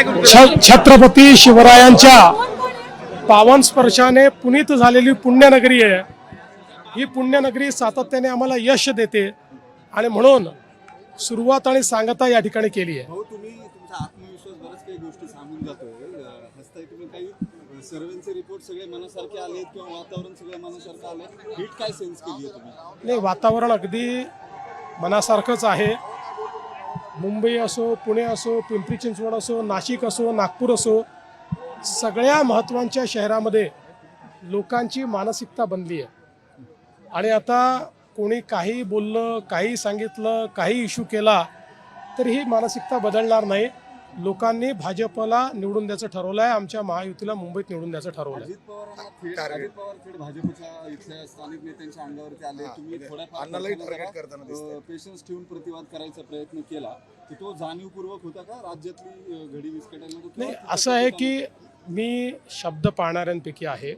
छत्रपती शिवरायांच्या पावन स्पर्शाने पुनीत झालेली पुण्यनगरी आहे. ही पुण्यनगरी सातत्याने आम्हाला यश देते आणि म्हणून सुरुवात आणि सांगता या ठिकाणी केली आहे. हो, तुम्ही तुमचा आत्मविश्वास बऱ्याच काही गोष्टी सांगून जातोय. हसताय तुम्ही. काही सर्वेचे रिपोर्ट सगळे मनासारखे आले किंवा वातावरण सगळं मनासारखं आलं, हिट काय सेन्स केली आहे तुम्ही? नाही, वातावरण अगदी मनासारखंच आहे. मुंबई असो, पुणे असो, पिंपरी चिंचवड असो, नाशिक असो, नागपूर असो, सगळ्या महत्त्वाच्या शहरामध्ये लोकांची मानसिकता बनली आहे. आणि आता कोणी काही बोललं, काही सांगितलं, काही इश्यू केला तर ही मानसिकता बदलणार नाही. लोकांनी भाजपला निवडून द्यायचं ठरवलं आहे. आमच्या महायुतीला मुंबईत निवडून द्यायचं ठरवलं आहे. अजित पवार थेट भाजपच्या इथल्या स्थानिक नेत्यांच्या अंगावरती आले. तुम्ही थोड्याफार पेशन्स ठेवून प्रतिवाद करायचा प्रयत्न केला, की तो जाणीवपूर्वक होता का राज्यातली घडी विस्कटायला? नाही, असं आहे की मी शब्द पाळणाऱ्यांपैकी आहे.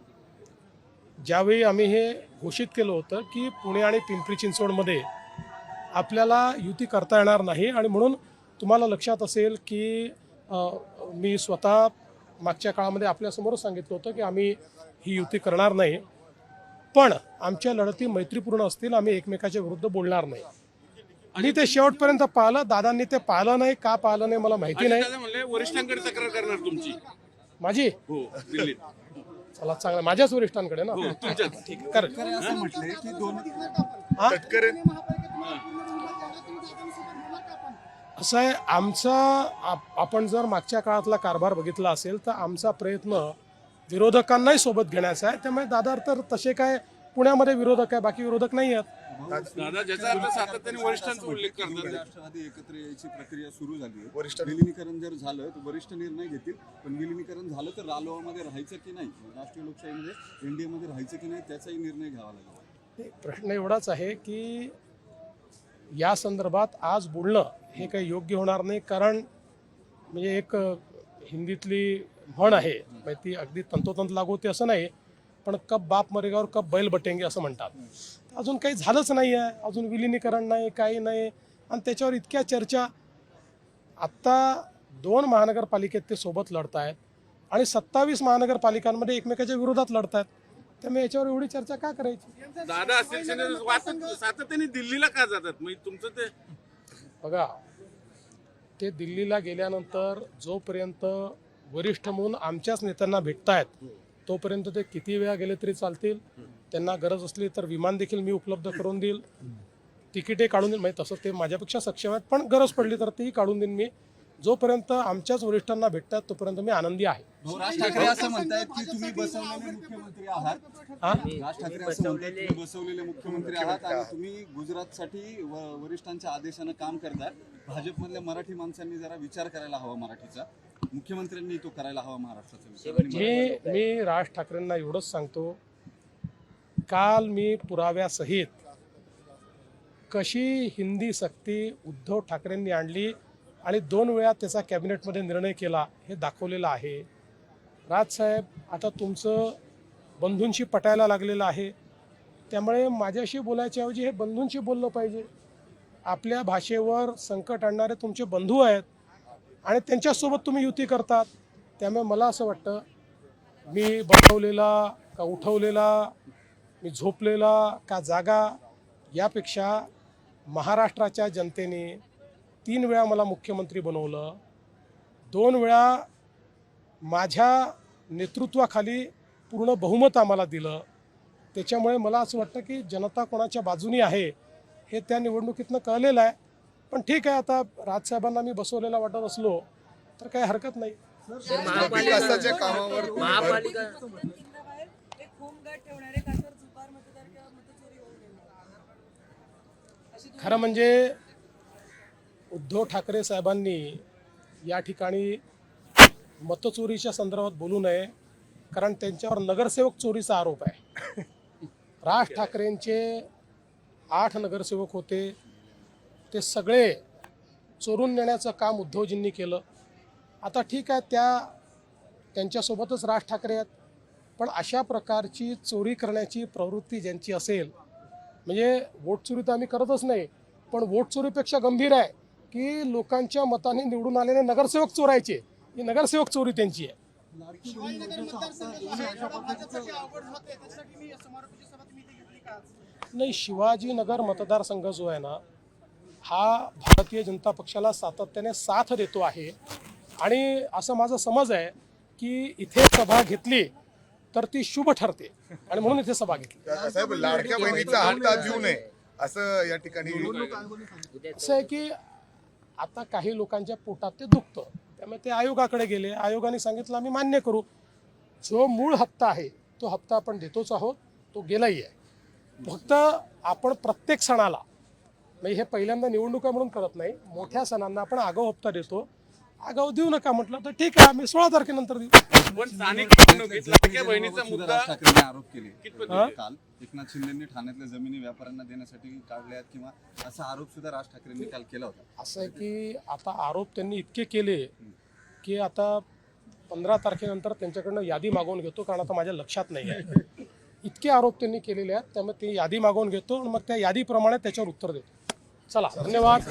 ज्यावेळी आम्ही हे घोषित केलं होतं की पुणे आणि पिंपरी चिंचवडमध्ये आपल्याला युती करता येणार नाही, आणि म्हणून तुम्हाला लक्षात असेल की मी स्वतः मागच्या काळामध्ये आपल्यासमोर सांगितलं होतं की आम्ही ही युती करणार नाही, पण आमच्या लढती मैत्रीपूर्ण असतील, आम्ही एकमेकाच्या विरुद्ध बोलणार नाही. आणि ते शेवटपर्यंत पाहिलं. दादांनी ते पाहिलं नाही. का पाहिलं नाही मला माहिती नाही. वरिष्ठांकडे तक्रार करणार तुमची? माझी? हो, दिल्लीत. चला, चांगलं. माझ्याच वरिष्ठांकडे ना. ठीक आहे. कर. असं म्हटलंय की दोन असं आहे आमचा. आपण जर मागच्या काळातला कारभार बघितला असेल तर आमचा प्रयत्न विरोधकांनाही सोबत घेण्याचा आहे. त्यामुळे दादा तर तसे काय पुण्यामध्ये विरोधक आहे, बाकी विरोधक नाही आहेत. दादा ज्याचा अर्थ सातत्याने वरिष्ठांचा उल्लेख करतात. राष्ट्रवादी एकत्र यायची प्रक्रिया सुरू झाली आहे. विलिनीकरण जर झालं तर वरिष्ठ निर्णय घेतील, पण विलिनीकरण झालं तर रालोआमध्ये राहायचं की नाही, राष्ट्रीय लोकशाहीमध्ये एनडीएमध्ये राहायचं की नाही, त्याचाही निर्णय घ्यावा लागेल. प्रश्न एवढाच आहे की या संदर्भात आज बोलणं हे काही योग्य होणार नाही. कारण म्हणजे एक हिंदीतली म्हण आहे, ती अगदी तंतोतंत लागू होते असं नाही, पण कब बाप मरेगा और कब बैल बटेंगे असं म्हणतात. अजून काही झालंच नाही आहे. अजून विलिनीकरण नाही, काही नाही, आणि त्याच्यावर इतक्या चर्चा. आत्ता 2 महानगरपालिकेत ते सोबत लढत आहेत आणि 27 महानगरपालिकांमध्ये एकमेकाच्या विरोधात लढत आहेत. त्यामुळे याच्यावर एवढी चर्चा का करायची? दादा असेल सातत्याने दिल्लीला का जातात? म्हणजे तुमचं ते बघा, ते दिल्लीला गेल्यानंतर जोपर्यंत वरिष्ठ म्हणून आमच्याच नेत्यांना भेटतायत तोपर्यंत ते किती वेळा गेले तरी चालतील. त्यांना गरज असली तर विमान देखील मी उपलब्ध करून देईल, तिकीटे काढून देईल. म्हणजे तसं ते माझ्यापेक्षा सक्षम आहेत, पण गरज पडली तर तेही काढून देईन मी. जोपर्यंत आमच्याच वरिष्ठांना भेटतात तोपर्यंत मी आनंदी आहे. राज ठाकरे असं म्हणतायत की तुम्ही बसवलेले मुख्यमंत्री आहात. राज ठाकरे असं म्हणतात तुम्ही बसवलेले मुख्यमंत्री आहात आणि तुम्ही गुजरातसाठी वरिष्ठांच्या आदेशानं काम करताय. भाजपमधल्या मराठी माणसांनी जरा विचार करायला हवा मराठीचा. मुख्यमंत्र्यांनी तो करायला हवा महाराष्ट्राचा. मी राज ठाकरेंना एवढंच सांगतो, काल मी पुराव्यासहित कशी हिंदी सक्ती उद्धव ठाकरेंनी आणली आणि 2 वेळा त्याचा कॅबिनेटमध्ये निर्णय केला हे दाखवलेलं आहे. राजसाहेब, आता तुमचं बंधूंशी पटायला लागलेलं आहे, त्यामुळे माझ्याशी बोलायच्याऐवजी हे बंधूंशी बोललं पाहिजे. आपल्या भाषेवर संकट आणणारे तुमचे बंधू आहेत आणि त्यांच्यासोबत तुम्ही युती करतात. त्यामुळे मला असं वाटतं, मी बनवलेला का उठवलेला, मी झोपलेला का जागा, यापेक्षा महाराष्ट्राच्या जनतेने 3 वेळा मला मुख्यमंत्री बनवलं, 2 वेळा माझ्या नेतृत्वाखाली पूर्ण बहुमत आम्हाला दिलं. त्याच्यामुळे मला असं वाटतं की जनता कोणाच्या बाजूनी आहे हे त्या निवडणुकीतनं कळलेलं आहे. पण ठीक आहे, आता राजसाहेबांना मी बसवलेला वाटत असलो तर काही हरकत नाही. खरं म्हणजे उद्धव ठाकरे साहेबांनी या ठिकाणी मतचोरीच्या संदर्भात बोलू नये, कारण त्यांच्यावर नगरसेवक चोरीचा आरोप आहे. राज ठाकरेंचे 8 नगरसेवक होते, ते सगळे चोरून नेण्याचं काम उद्धवजींनी केलं. आता ठीक आहे, त्यांच्यासोबतच राज ठाकरे आहेत, पण अशा प्रकारची चोरी करण्याची प्रवृत्ती ज्यांची असेल, म्हणजे वोट चोरी तर आम्ही करतच नाही, पण वोट चोरीपेक्षा गंभीर आहे की लोकांच्या मताने निवडून आलेले नगरसेवक चोरायचे. ही नगरसेवक चोरी त्यांची आहे. शिवाजीनगर मतदारसंघ जो आहे थोडा भाजपसाठी अवघड होते, त्यासाठी मी समर्पित सभा तुम्ही इथे घेतली का आज? नाही, शिवाजीनगर मतदारसंघ जो आहे ना, हा भारतीय जनता पक्षाला सातत्याने साथ देतो आहे आणि असं माझा समज आहे की इथे सभा घेतली तर ती शुभ ठरते आणि म्हणून इथे सभा घेतली. साहेब, लाडक्या बहिणीचा हप्ता देऊ नये असं या ठिकाणी असं आहे की आता काही लोकांच्या पोटात ते दुखतं, त्यामुळे ते आयोगाकडे गेले. आयोगाने सांगितलं आम्ही मान्य करू. जो मूळ हप्ता आहे तो हप्ता आपण देतोच आहोत, तो गेलाही आहे. फक्त आपण प्रत्येक सणाला, म्हणजे हे पहिल्यांदा निवडणुका म्हणून करत नाही, मोठ्या सणांना आपण आगाऊ हप्ता देतो. आगाऊ देऊ नका म्हटलं तर ठीक आहे, आम्ही 16 तारखेनंतर देऊ. पण स्थानिक निवडणुकीत लाडक्या बहिणीचा सुद्धा मुद्दा राज ठाकरेंनी आरोप केले कितपत हा? काल एकनाथ शिंदेंनी ठाण्यातल्या जमिनी व्यापाऱ्यांना देण्यासाठी काढल्यात किंवा असा आरोप सुद्धा राज ठाकरेंनी काल केला होता. असं आहे की आता आरोप त्यांनी इतके केले की आता 15 तारखेनंतर त्यांच्याकडनं यादी मागवून घेतो, कारण आता माझ्या लक्षात नाही आहे. इतके आरोप त्यांनी केलेले आहेत, त्यामुळे ती यादी मागवून घेतो आणि मग त्या यादीप्रमाणे त्याच्यावर उत्तर देतो. चला, धन्यवाद.